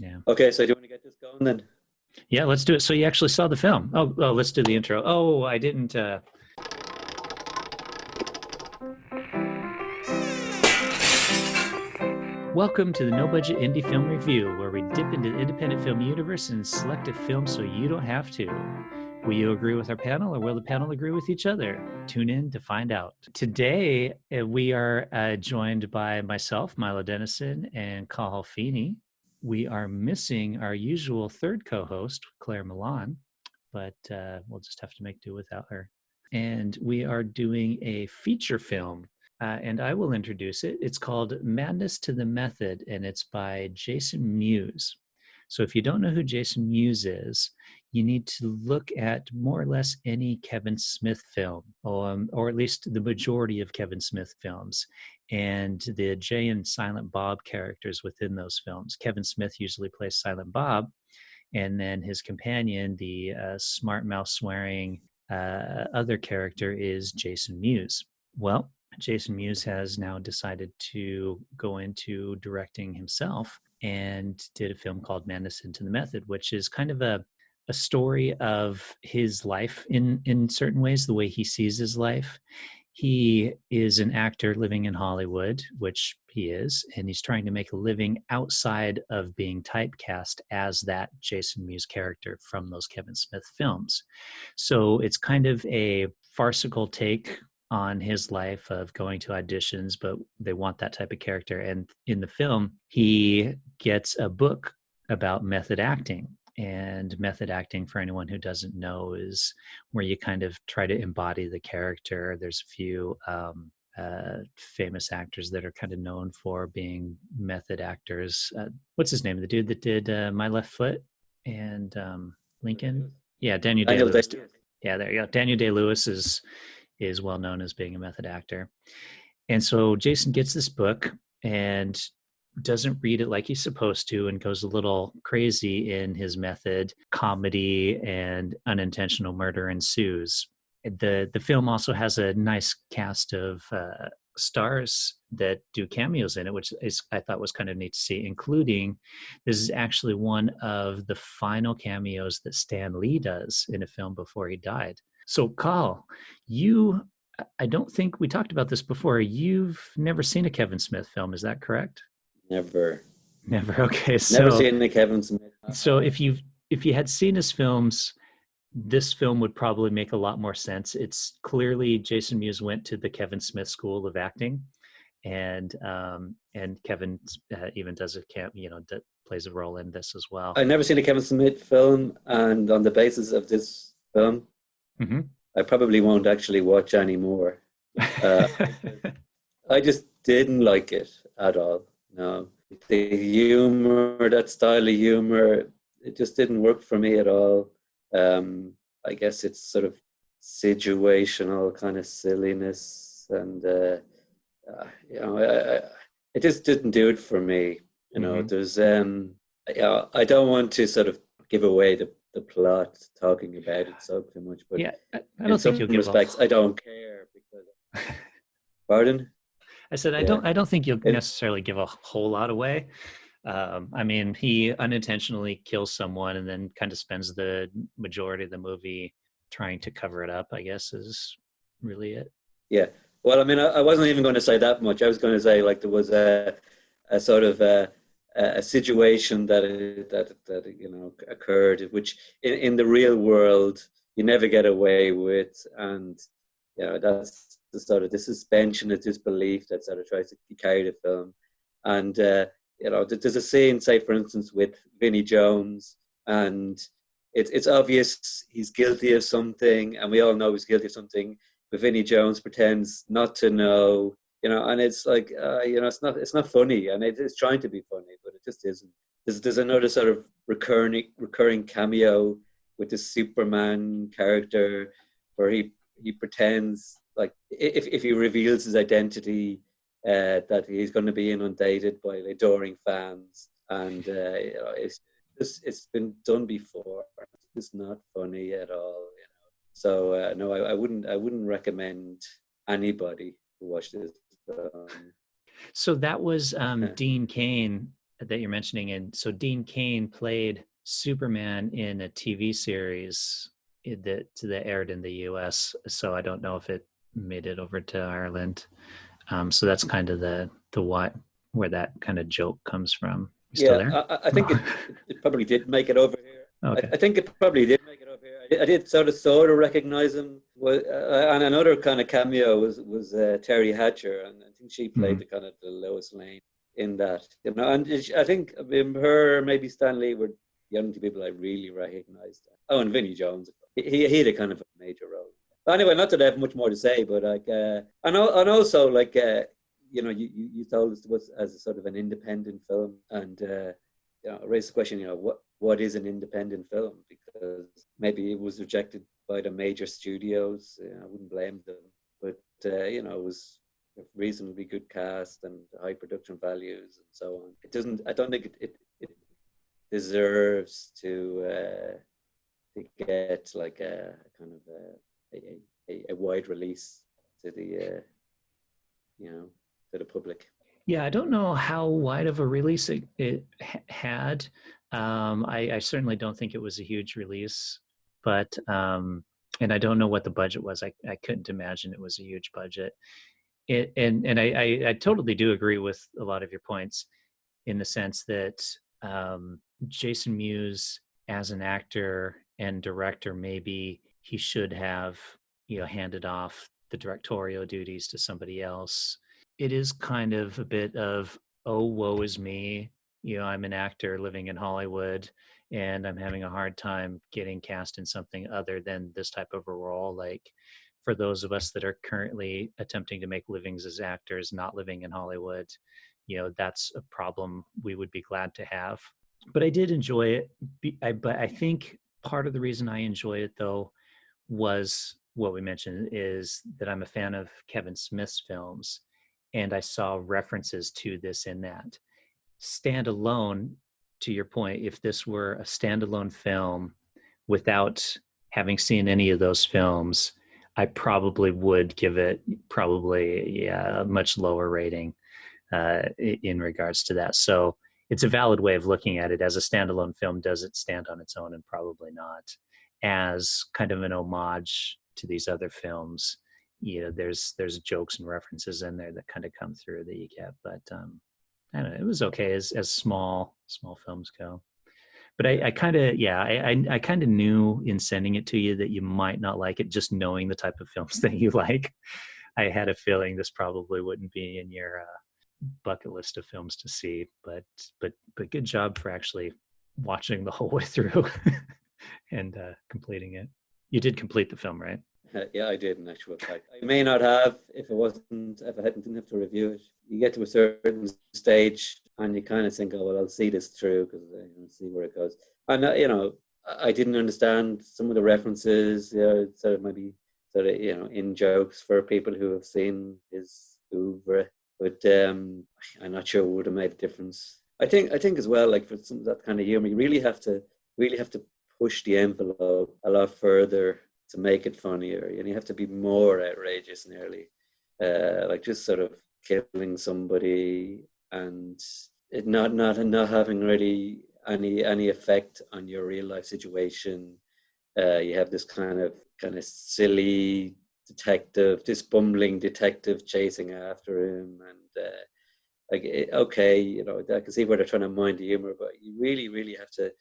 Yeah. Okay, so do you want to get this going then? Yeah, let's do it. So you actually saw the film. Oh, let's do the intro. Oh, I didn't. Welcome to the No Budget Indie Film Review, where we dip into the independent film universe and select a film so you don't have to. Will you agree with our panel, or will the panel agree with each other? Tune in to find out. Today, we are joined by myself, Milo Dennison, and Cathal Feeney. We are missing our usual third co-host, Claire Milan, but we'll just have to make do without her. And we are doing a feature film, and I will introduce it. It's called Madness to the Method, and it's by Jason Mewes. So if you don't know who Jason Mewes is, you need to look at more or less any Kevin Smith film, or at least the majority of Kevin Smith films, and the Jay and Silent Bob characters within those films. Kevin Smith usually plays Silent Bob, and then his companion, the smart mouth swearing other character, is Jason Mewes. Well, Jason Mewes has now decided to go into directing himself and did a film called Madness into the Method, which is kind of a story of his life in certain ways, the way he sees his life. He is an actor living in Hollywood, which he is, and he's trying to make a living outside of being typecast as that Jason Mewes character from those Kevin Smith films. So it's kind of a farcical take on his life of going to auditions, but they want that type of character. And in the film, he gets a book about method acting. And method acting, for anyone who doesn't know, is where you kind of try to embody the character. There's a few famous actors that are kind of known for being method actors. What's his name? The dude that did My Left Foot and Lincoln? Yeah, Daniel Day-Lewis. Yeah, there you go. Daniel Day-Lewis is well known as being a method actor. And so Jason gets this book and doesn't read it like he's supposed to, and goes a little crazy in his method. Comedy and unintentional murder ensues. The film also has a nice cast of stars that do cameos in it, which I thought was kind of neat to see, including, this is actually one of the final cameos that Stan Lee does in a film before he died. So, Carl, I don't think we talked about this before. You've never seen a Kevin Smith film, is that correct? Never. Okay. Never seen the Kevin Smith. So if you had seen his films, this film would probably make a lot more sense. It's clearly Jason Mewes went to the Kevin Smith School of Acting, and Kevin even does plays a role in this as well. I've never seen a Kevin Smith film, and on the basis of this film, I probably won't actually watch any more. I just didn't like it at all. No, the humor, that style of humor, it just didn't work for me at all. I guess it's sort of situational kind of silliness, and it just didn't do it for me. There's I don't want to sort of give away the plot talking about it so too much, but yeah, I don't think you'll give respects I don't care because. Pardon? I said I don't think you'll necessarily give a whole lot away. I mean, he unintentionally kills someone and then kind of spends the majority of the movie trying to cover it up, I guess, is really it. Yeah. Well, I mean, I wasn't even going to say that much. I was going to say, like, there was a sort of a situation that occurred, which in the real world you never get away with, and that's the sort of the suspension of disbelief that sort of tries to carry the film. And there's a scene, say for instance, with Vinnie Jones, and it's obvious he's guilty of something, and we all know he's guilty of something, but Vinnie Jones pretends not to know, and it's like it's not funny, and it's trying to be funny, but it just isn't. There's another sort of recurring cameo with the Superman character where he pretends, like, if he reveals his identity, that he's going to be inundated by adoring fans, and it's been done before. It's not funny at all, So no, I wouldn't recommend anybody to watch this. So that was Dean Cain that you're mentioning, and so Dean Cain played Superman in a TV series that aired in the U.S. So I don't know if it made it over to Ireland. So that's kind of the what where that kind of joke comes from. You still there? I think it probably did make it over here. Okay. I think it probably did make it over here. I did sort of recognize him. And another kind of cameo was Terry Hatcher, and I think she played the kind of the Lois Lane in that. You know, and I think her, maybe Stan Lee were the only two people I really recognized. Oh, and Vinnie Jones. He had a kind of a major role. But anyway, not that I have much more to say, but like, and also like, you know, you told us it was as a sort of an independent film, and you know, raised the question, you know, what is an independent film? Because maybe it was rejected by the major studios. I wouldn't blame them, but you know, it was a reasonably good cast and high production values and so on. It doesn't. I don't think it deserves to get like a kind of a wide release to the you know, to the public. Yeah, I don't know how wide of a release it had. I certainly don't think it was a huge release, but and I don't know what the budget was. I couldn't imagine it was a huge budget. And I totally do agree with a lot of your points in the sense that Jason Mewes as an actor and director, maybe he should have, you know, handed off the directorial duties to somebody else. It is kind of a bit of, oh, woe is me. You know, I'm an actor living in Hollywood and I'm having a hard time getting cast in something other than this type of a role. Like for those of us that are currently attempting to make livings as actors, not living in Hollywood, you know, that's a problem we would be glad to have. But I did enjoy it. But I think part of the reason I enjoy it, though, was what we mentioned is that I'm a fan of Kevin Smith's films, and I saw references to this in that. Standalone, to your point, if this were a standalone film without having seen any of those films, I probably would give it a much lower rating in regards to that. So it's a valid way of looking at it. As a standalone film, does it stand on its own? And probably not. As kind of an homage to these other films, you know, there's jokes and references in there that kind of come through that you get. But I don't know, it was okay as small films go. But I kind of, yeah, I kind of knew in sending it to you that you might not like it, just knowing the type of films that you like. I had a feeling this probably wouldn't be in your bucket list of films to see, but good job for actually watching the whole way through and completing it. You did complete the film, right? Yeah, I did in actual fact. I may not have if I didn't have to review it. You get to a certain stage and you kind of think, oh, well, I'll see this through because I'll see where it goes. And, you know, I didn't understand some of the references, you know, sort of maybe sort of, you know, in jokes for people who have seen his oeuvre. But I'm not sure it would have made a difference. I think as well, like for some of that kind of humor, you really have to push the envelope a lot further to make it funnier, and you have to be more outrageous nearly, like just sort of killing somebody and it not having really any effect on your real life situation. You have this kind of silly detective, this bumbling detective chasing after him, and okay, you know, I can see where they're trying to mind the humor, but you really have to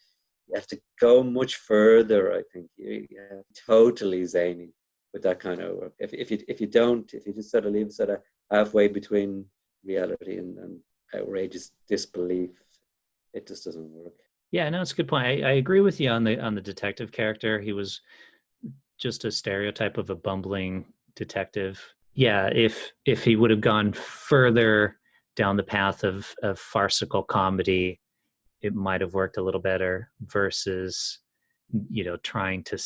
go much further. I think you have totally zany with that kind of work. If you just sort of leave sort of halfway between reality and outrageous disbelief, it just doesn't work. Yeah, no, it's a good point. I agree with you on the detective character. He was just a stereotype of a bumbling detective. Yeah, if he would have gone further down the path of farcical comedy, it might have worked a little better versus, you know, trying to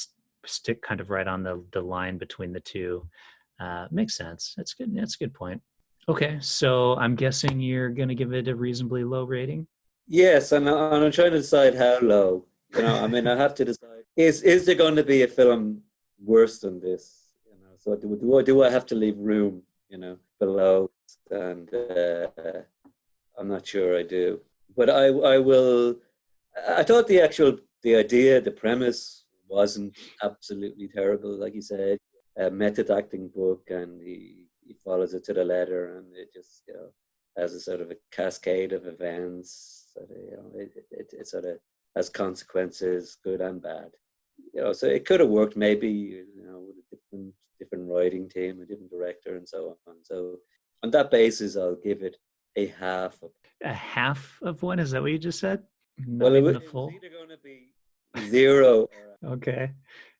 stick kind of right on the line between the two. Makes sense. That's good. That's a good point. Okay, so I'm guessing you're going to give it a reasonably low rating. Yes, and I'm trying to decide how low. You know, I mean, I have to decide: is there going to be a film worse than this? You know, so do I have to leave room? You know, below, and I'm not sure I do. but I will. I thought the idea, the premise wasn't absolutely terrible, like you said. A method acting book, and he follows it to the letter, and it just has a sort of a cascade of events that it sort of has consequences, good and bad. So it could have worked maybe with a different writing team, a different director, and so on. So on that basis, I'll give it a half. A half of one? Is that what you just said? Well, Not even a full? it was either going to be zero. Okay.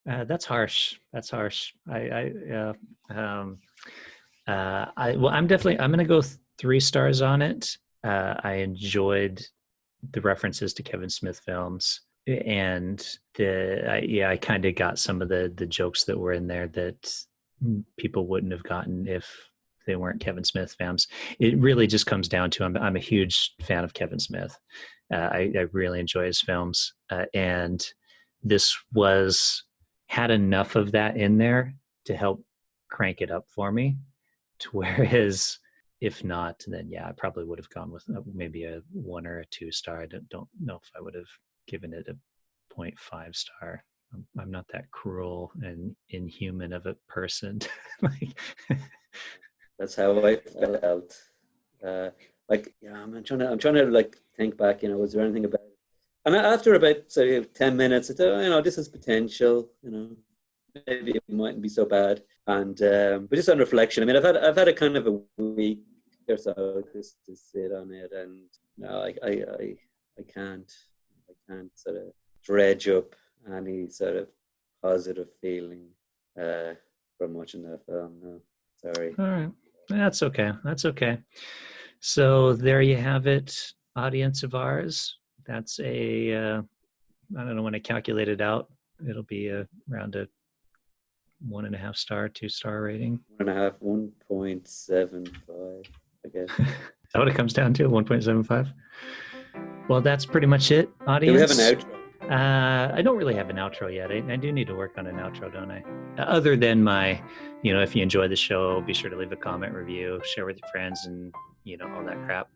That's harsh. That's harsh. I'm going to go 3 stars on it. I enjoyed the references to Kevin Smith films, and I kind of got some of the jokes that were in there that people wouldn't have gotten if they weren't Kevin Smith fans. It really just comes down to I'm a huge fan of Kevin Smith. I really enjoy his films, and this had enough of that in there to help crank it up for me. To whereas if not, then yeah, I probably would have gone with maybe a 1 or a 2 star. I don't know if I would have given it a 0.5 star. I'm not that cruel and inhuman of a person. That's how I felt. I'm trying to like think back. Was there anything about it? And after about say 10 minutes, I thought, this has potential. Maybe it mightn't be so bad. And but just on reflection, I mean, I've had a kind of a week or so to sit on it, and I can't sort of dredge up any sort of positive feeling from watching that film. No, sorry. All right, that's okay. So there you have it, audience of ours. That's I don't know when I calculate it out. It'll be around a 1.5 star, 2 star rating. 1.5, 1.75, I guess. Is that what it comes down to? 1.75? Well, that's pretty much it, audience. Do we have an outro? I don't really have an outro yet. I do need to work on an outro, don't I? Other than my, if you enjoy the show, be sure to leave a comment, review, share with your friends, and all that crap.